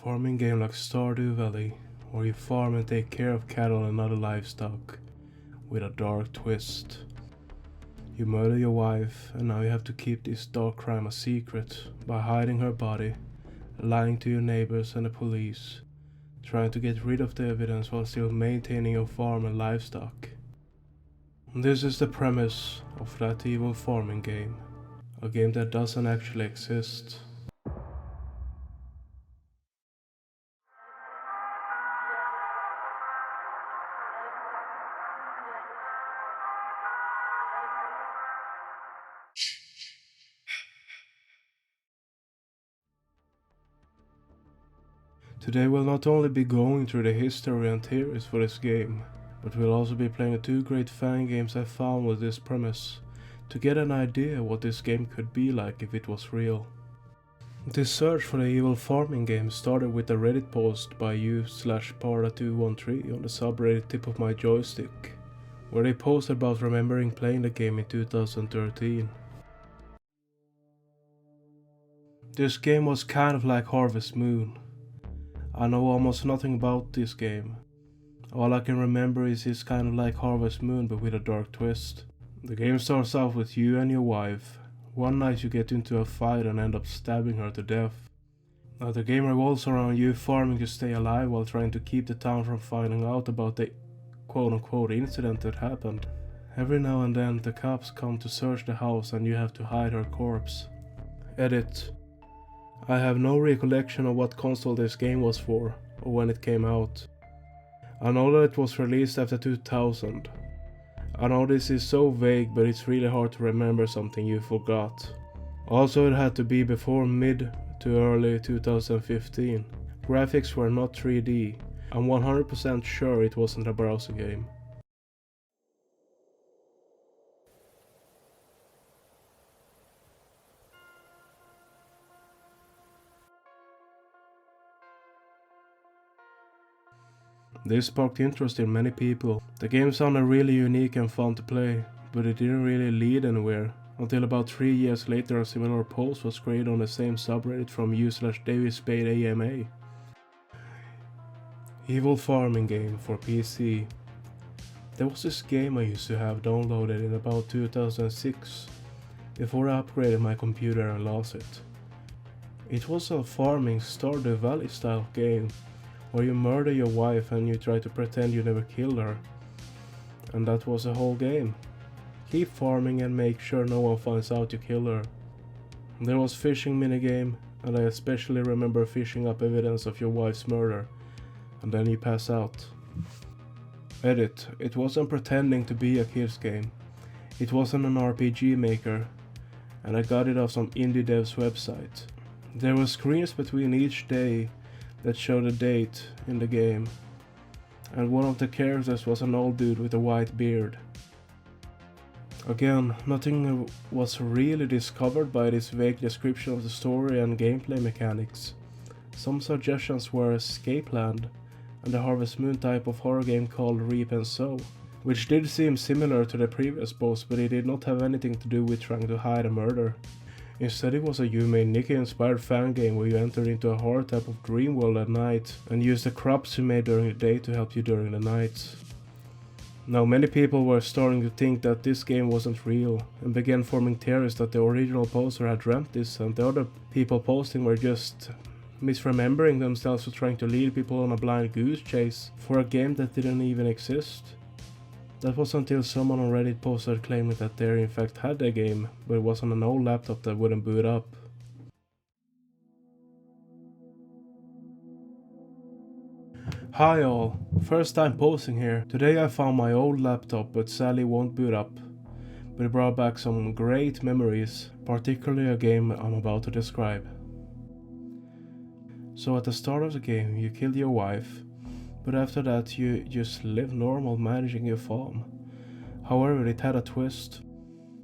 farming game like Stardew Valley, where you farm and take care of cattle and other livestock, with a dark twist. You murder your wife, and now you have to keep this dark crime a secret by hiding her body, lying to your neighbors and the police, trying to get rid of the evidence while still maintaining your farm and livestock. This is the premise of that evil farming game, a game that doesn't actually exist. Today we'll not only be going through the history and theories for this game, but we'll also be playing the two great fan games I found with this premise, to get an idea what this game could be like if it was real. This search for the evil farming game started with a Reddit post by u/parda213 on the subreddit Tip of My Joystick, where they posted about remembering playing the game in 2013. This game was kind of like Harvest Moon. I know almost nothing about this game. All I can remember is it's kind of like Harvest Moon but with a dark twist. The game starts off with you and your wife. One night you get into a fight and end up stabbing her to death. Now the game revolves around you farming to stay alive while trying to keep the town from finding out about the quote-unquote incident that happened. Every now and then the cops come to search the house and you have to hide her corpse. Edit. I have no recollection of what console this game was for, or when it came out. I know that it was released after 2000. I know this is so vague, but it's really hard to remember something you forgot. Also, it had to be before mid to early 2015. Graphics were not 3D. I'm 100% sure it wasn't a browser game. This sparked interest in many people. The game sounded really unique and fun to play, but it didn't really lead anywhere, until about 3 years later a similar post was created on the same subreddit from u/DavidSpadeAMA. Evil farming game for PC. There was this game I used to have downloaded in about 2006, before I upgraded my computer and lost it. It was a farming Stardew Valley style game, where you murder your wife and you try to pretend you never killed her. And that was the whole game. Keep farming and make sure no one finds out you killed her. There was fishing minigame, and I especially remember fishing up evidence of your wife's murder, and then you pass out. Edit. It wasn't pretending to be a kids game. It wasn't an RPG maker, and I got it off some indie dev's website. There were screens between each day that showed a date in the game, and one of the characters was an old dude with a white beard. Again, nothing was really discovered by this vague description of the story and gameplay mechanics. Some suggestions were Escape Land and the Harvest Moon type of horror game called Reap and Sow, which did seem similar to the previous post, but it did not have anything to do with trying to hide a murder. Instead it was a Yume Nikki-inspired fan game where you entered into a horror type of dream world at night and used the crops you made during the day to help you during the night. Now many people were starting to think that this game wasn't real and began forming theories that the original poster had dreamt this and the other people posting were just misremembering themselves for trying to lead people on a blind goose chase for a game that didn't even exist. That was until someone on Reddit posted claiming that they in fact had the game, but it was on an old laptop that wouldn't boot up. Hi all, first time posting here. Today I found my old laptop but sadly won't boot up, but it brought back some great memories, particularly a game I'm about to describe. So at the start of the game you killed your wife, but after that you just lived normal managing your farm. However, it had a twist.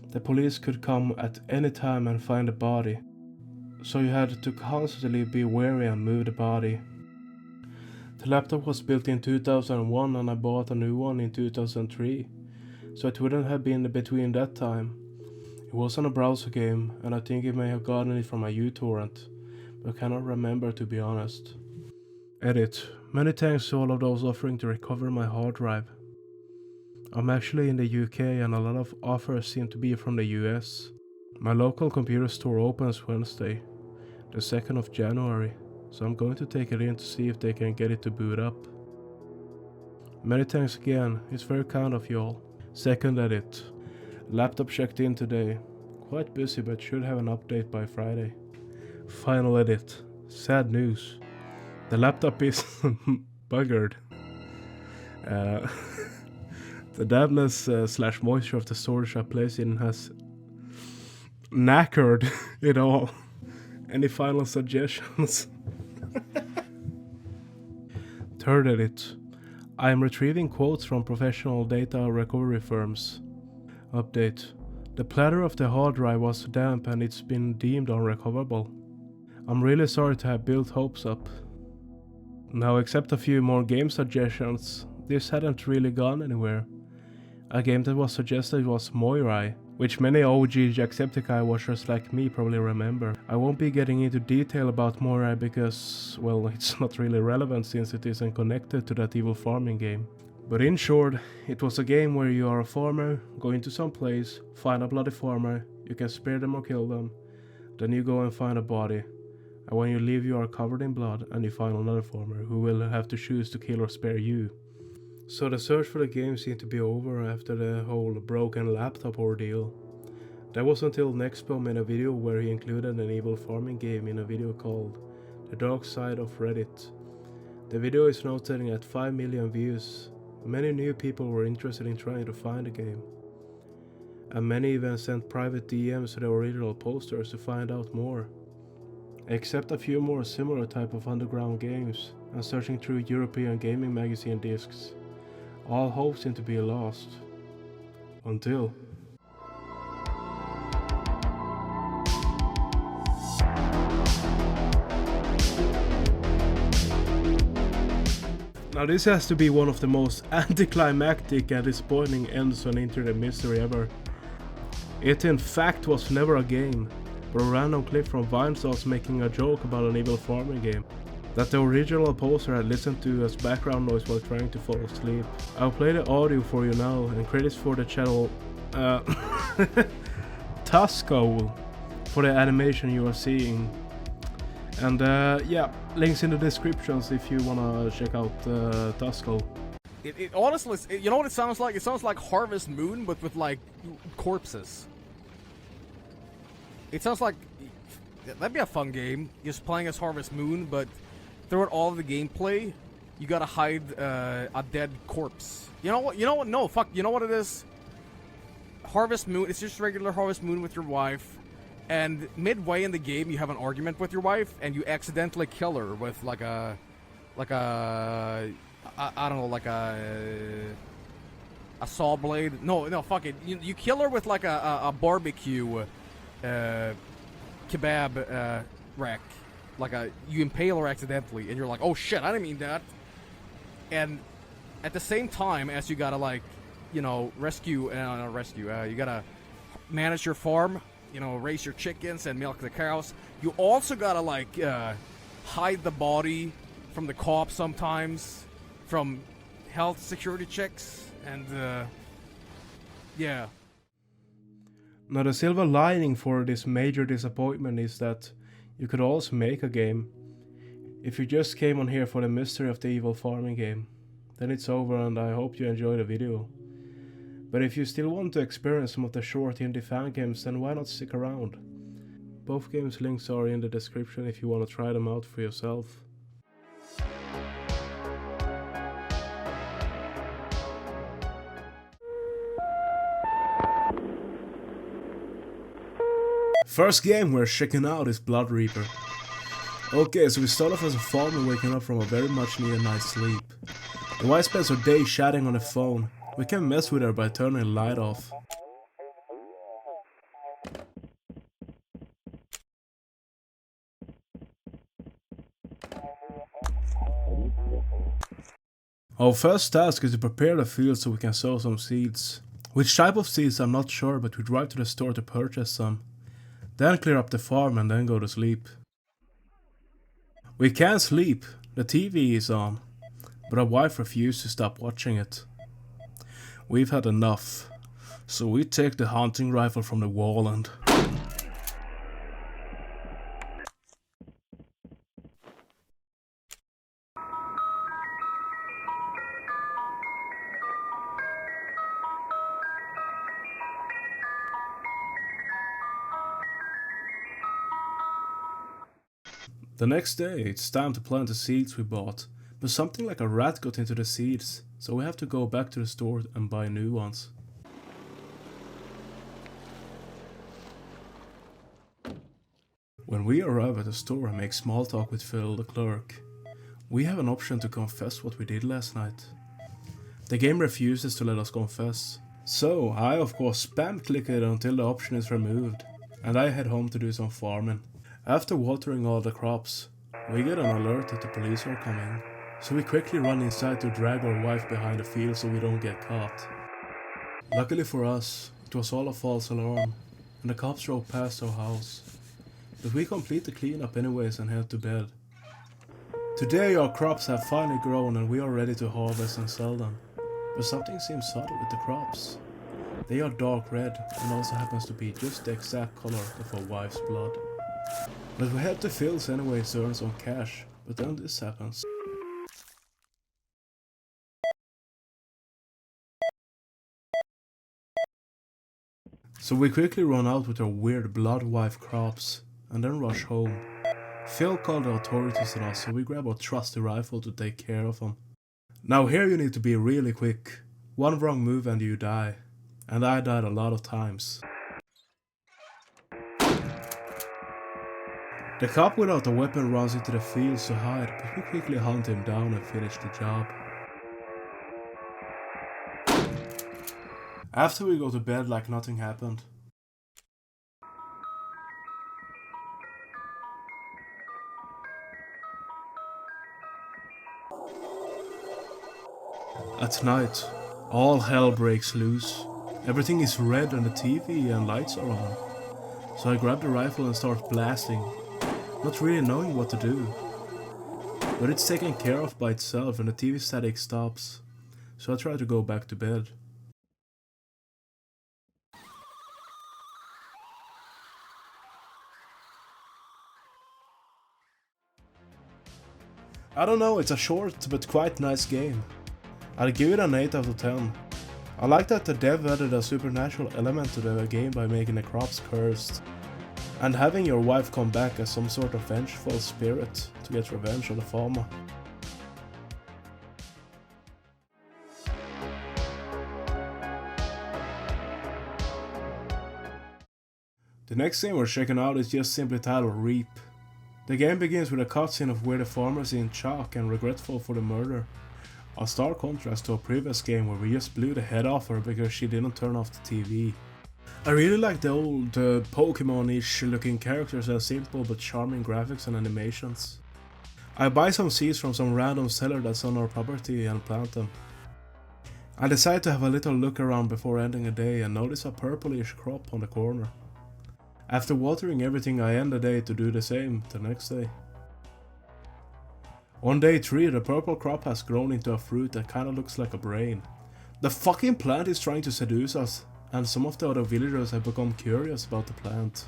The police could come at any time and find the body, so you had to constantly be wary and move the body. The laptop was built in 2001 and I bought a new one in 2003, so it wouldn't have been between that time. It wasn't a browser game and I think I may have gotten it from a uTorrent, but I cannot remember to be honest. Edit. Many thanks to all of those offering to recover my hard drive. I'm actually in the UK and a lot of offers seem to be from the US. My local computer store opens Wednesday, the 2nd of January, so I'm going to take it in to see if they can get it to boot up. Many thanks again, it's very kind of you all. Second edit. Laptop checked in today. Quite busy but should have an update by Friday. Final edit. Sad news. The laptop is buggered. The dampness / moisture of the storage I placed in has knackered it all. Any final suggestions? Third edit. I am retrieving quotes from professional data recovery firms. Update. The platter of the hard drive was damp and it's been deemed unrecoverable. I'm really sorry to have built hopes up. Now, except a few more game suggestions, this hadn't really gone anywhere. A game that was suggested was Moirai, which many OG Jacksepticeye watchers like me probably remember. I won't be getting into detail about Moirai because, well, it's not really relevant since it isn't connected to that evil farming game. But in short, it was a game where you are a farmer, go into some place, find a bloody farmer, you can spare them or kill them, then you go and find a body. And when you leave you are covered in blood and you find another farmer who will have to choose to kill or spare you. So the search for the game seemed to be over after the whole broken laptop ordeal. That was until Nextbom made a video where he included an evil farming game in a video called The Dark Side of Reddit. The video is now sitting at 5 million views. Many new people were interested in trying to find the game. And many even sent private DMs to the original posters to find out more. Except a few more similar type of underground games, and searching through European gaming magazine discs. All hope seemed to be lost. Until... Now this has to be one of the most anticlimactic and disappointing ends on internet mystery ever. It in fact was never a game, but a random clip from Vinesauce making a joke about an evil farming game that the original poster had listened to as background noise while trying to fall asleep. I'll play the audio for you now, and credits for the channel Tuskol for the animation you are seeing. And yeah, links in the descriptions if you wanna check out Tuskol. It honestly, you know what it sounds like? It sounds like Harvest Moon, but with like corpses. It sounds like that'd be a fun game, just playing as Harvest Moon, but throughout all of the gameplay, you gotta hide a dead corpse. You know what? You know what? No, fuck. You know what it is? Harvest Moon. It's just regular Harvest Moon with your wife, and midway in the game, you have an argument with your wife, and you accidentally kill her with like a, I don't know, like a saw blade. No, fuck it. You kill her with like a barbecue kebab rack. Like you impale her accidentally, and you're like, oh shit, I didn't mean that. And at the same time as you gotta like, you know, you gotta manage your farm, you know, raise your chickens and milk the cows. You also gotta like hide the body from the cops sometimes, from health security checks, and yeah. Now the silver lining for this major disappointment is that you could also make a game. If you just came on here for the mystery of the evil farming game, then it's over and I hope you enjoyed the video. But if you still want to experience some of the short indie fan games, then why not stick around? Both games links are in the description if you want to try them out for yourself. First game we're checking out is Bloodreaper. Okay, so we start off as a farmer waking up from a very much needed night's sleep. The wife spends her day chatting on the phone. We can mess with her by turning the light off. Our first task is to prepare the field so we can sow some seeds. Which type of seeds I'm not sure, but we drive to the store to purchase some. Then clear up the farm and then go to sleep. We can sleep, The TV is on, but our wife refused to stop watching it. We've had enough, so we take the hunting rifle from the wall and... The next day, it's time to plant the seeds we bought, but something like a rat got into the seeds, so we have to go back to the store and buy new ones. When we arrive at the store and make small talk with Phil, the clerk, we have an option to confess what we did last night. The game refuses to let us confess, so I of course spam click it until the option is removed, and I head home to do some farming. After watering all the crops, we get an alert that the police are coming, so we quickly run inside to drag our wife behind the field so we don't get caught. Luckily for us, it was all a false alarm, and the cops drove past our house. But we complete the cleanup anyways and head to bed. Today our crops have finally grown and we are ready to harvest and sell them. But something seems subtle with the crops. They are dark red and also happens to be just the exact color of our wife's blood. But we head to Phil's anyways to earn some cash, but then this happens. So we quickly run out with our weird blood wife crops, and then rush home. Phil called the authorities on us, so we grab our trusty rifle to take care of him. Now here you need to be really quick. One wrong move and you die. And I died a lot of times. The cop without a weapon runs into the fields to hide, but we quickly hunt him down and finish the job. After we go to bed like nothing happened. At night, all hell breaks loose. Everything is red and the TV and lights are on. So I grab the rifle and start blasting, not really knowing what to do. But it's taken care of by itself and the TV static stops. So I try to go back to bed. I don't know, it's a short but quite nice game. I'd give it an 8 out of 10. I like that the dev added a supernatural element to the game by making the crops cursed. And having your wife come back as some sort of vengeful spirit to get revenge on the farmer. The next game we're checking out is just simply titled Reap. The game begins with a cutscene of where the farmer is in shock and regretful for the murder. A stark contrast to a previous game where we just blew the head off her because she didn't turn off the TV. I really like the old Pokemon-ish looking characters and simple but charming graphics and animations. I buy some seeds from some random seller that's on our property and plant them. I decide to have a little look around before ending the day and notice a purplish crop on the corner. After watering everything, I end the day to do the same the next day. On day 3, the purple crop has grown into a fruit that kinda looks like a brain. The fucking plant is trying to seduce us, and some of the other villagers have become curious about the plant.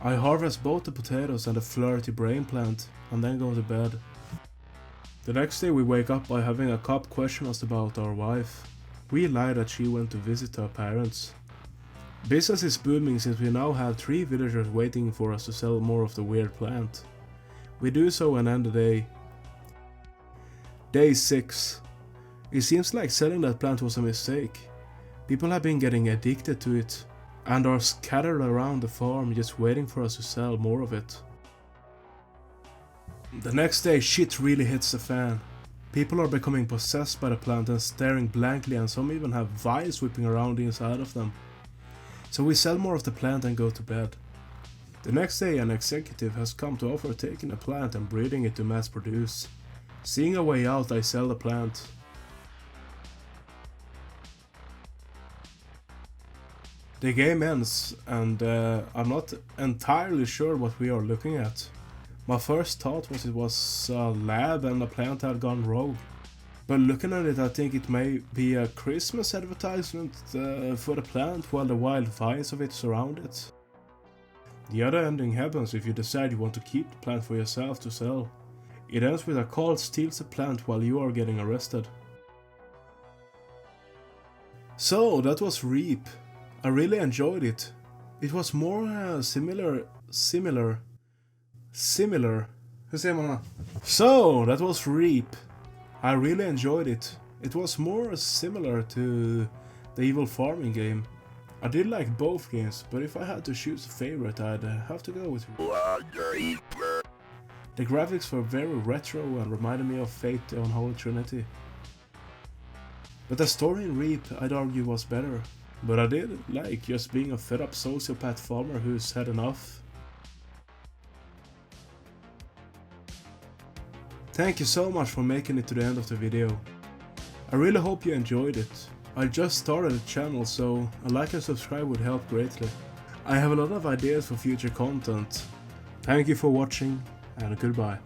I harvest both the potatoes and the flirty brain plant, and then go to bed. The next day we wake up by having a cop question us about our wife. We lie that she went to visit her parents. Business is booming since we now have 3 villagers waiting for us to sell more of the weird plant. We do so and end the day. Day 6. It seems like selling that plant was a mistake. People have been getting addicted to it and are scattered around the farm just waiting for us to sell more of it. The next day shit really hits the fan. People are becoming possessed by the plant and staring blankly, and some even have vines whipping around inside of them. So we sell more of the plant and go to bed. The next day an executive has come to offer taking the plant and breeding it to mass produce. Seeing a way out, I sell the plant. The game ends and I'm not entirely sure what we are looking at. My first thought was it was a lab and the plant had gone rogue. But looking at it, I think it may be a Christmas advertisement for the plant while the wild vines of it surround it. The other ending happens if you decide you want to keep the plant for yourself to sell. It ends with a cult steals the plant while you are getting arrested. So that was Reap. I really enjoyed it. It was more similar. Hur säger man det? So that was Reap. I really enjoyed it. It was more similar to the Evil Farming game. I did like both games, but if I had to choose a favorite, I'd have to go with Bloodreaper. The graphics were very retro and reminded me of Fate the Unholy Trinity. But the story in Reap, I'd argue, was better. But I did like just being a fed up sociopath farmer who's had enough. Thank you so much for making it to the end of the video. I really hope you enjoyed it. I just started a channel, so a like and subscribe would help greatly. I have a lot of ideas for future content. Thank you for watching, and goodbye.